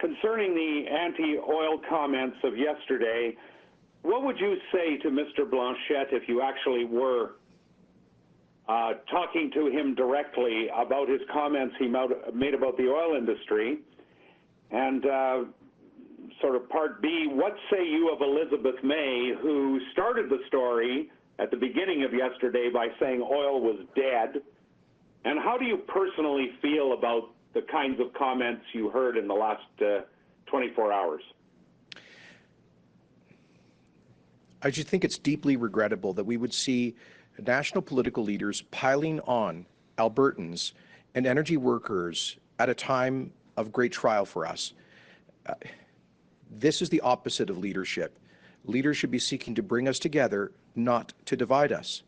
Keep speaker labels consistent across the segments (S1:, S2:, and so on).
S1: Concerning the anti-oil comments of yesterday, what would you say to Mr. Blanchet if you actually were talking to him directly about his comments he made about the oil industry? And sort of part B, what say you of Elizabeth May, who started the story at the beginning of yesterday by saying oil was dead? And how do you personally feel about the kinds of comments you heard in the last 24 hours?
S2: I just think it's deeply regrettable that we would see national political leaders piling on Albertans and energy workers at a time of great trial for us. This is the opposite of leadership. Leaders should be seeking to bring us together, not to divide us.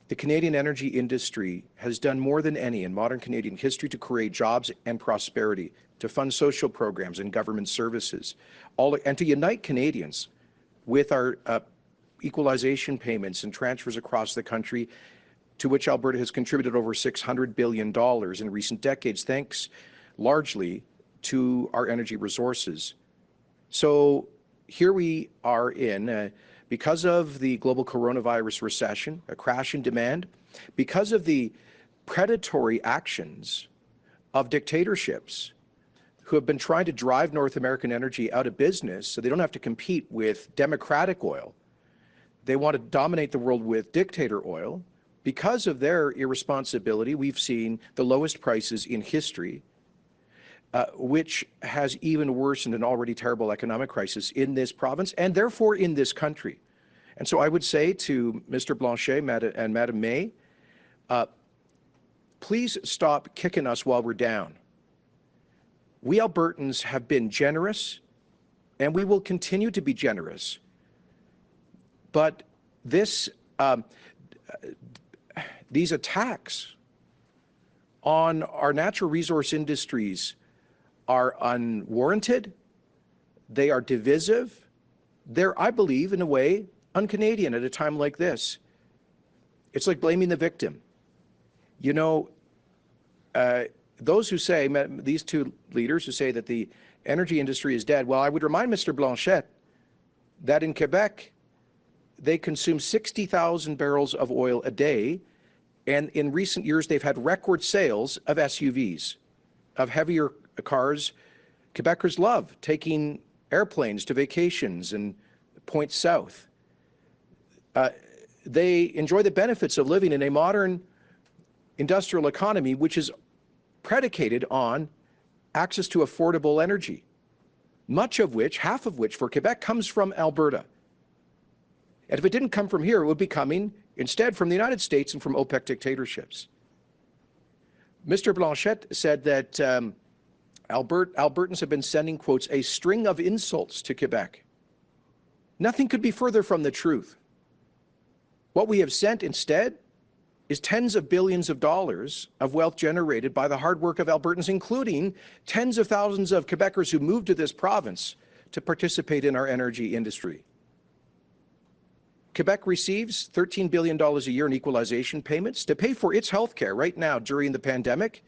S2: The Canadian energy industry has done more than any in modern Canadian history to create jobs and prosperity, to fund social programs and government services, and to unite Canadians with our equalization payments and transfers across the country, to which Alberta has contributed over $600 billion in recent decades, thanks largely to our energy resources. So here we are in, because of the global coronavirus recession, a crash in demand, because of the predatory actions of dictatorships who have been trying to drive North American energy out of business so they don't have to compete with democratic oil. They want to dominate the world with dictator oil. Because of their irresponsibility, we've seen the lowest prices in history, which has even worsened an already terrible economic crisis in this province and therefore in this country. And so I would say to Mr. Blanchet and Madam May, please stop kicking us while we're down. We Albertans have been generous, and we will continue to be generous. But these attacks on our natural resource industries are unwarranted. They are divisive. They're, I believe, in a way, un-Canadian at a time like this. It's like blaming the victim. You know, those who say, these two leaders who say that the energy industry is dead, well, I would remind Mr. Blanchet that in Quebec, they consume 60,000 barrels of oil a day, and in recent years, they've had record sales of SUVs, of heavier cars. Quebecers love taking airplanes to vacations and points south. They enjoy the benefits of living in a modern industrial economy, which is predicated on access to affordable energy, much of which, half of which for Quebec, comes from Alberta. And if it didn't come from here, it would be coming instead from the United States and from OPEC dictatorships. Mr. Blanchet said that Albertans have been sending, quotes, a string of insults to Quebec. Nothing could be further from the truth. What we have sent instead is tens of billions of dollars of wealth generated by the hard work of Albertans, including tens of thousands of Quebecers who moved to this province to participate in our energy industry. Quebec receives $13 billion a year in equalization payments to pay for its health care right now during the pandemic.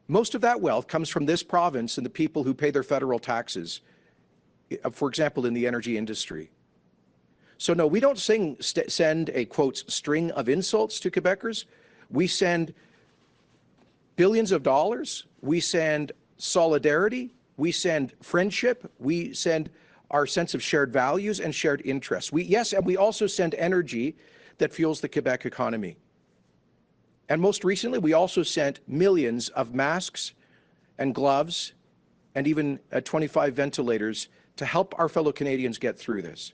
S2: Most of that wealth comes from this province and the people who pay their federal taxes, for example, in the energy industry. So no, we don't send a, quote, string of insults to Quebecers. We send billions of dollars. We send solidarity. We send friendship. We send our sense of shared values and shared interests. Yes, and we also send energy that fuels the Quebec economy. And most recently, we also sent millions of masks and gloves and even 25 ventilators to help our fellow Canadians get through this.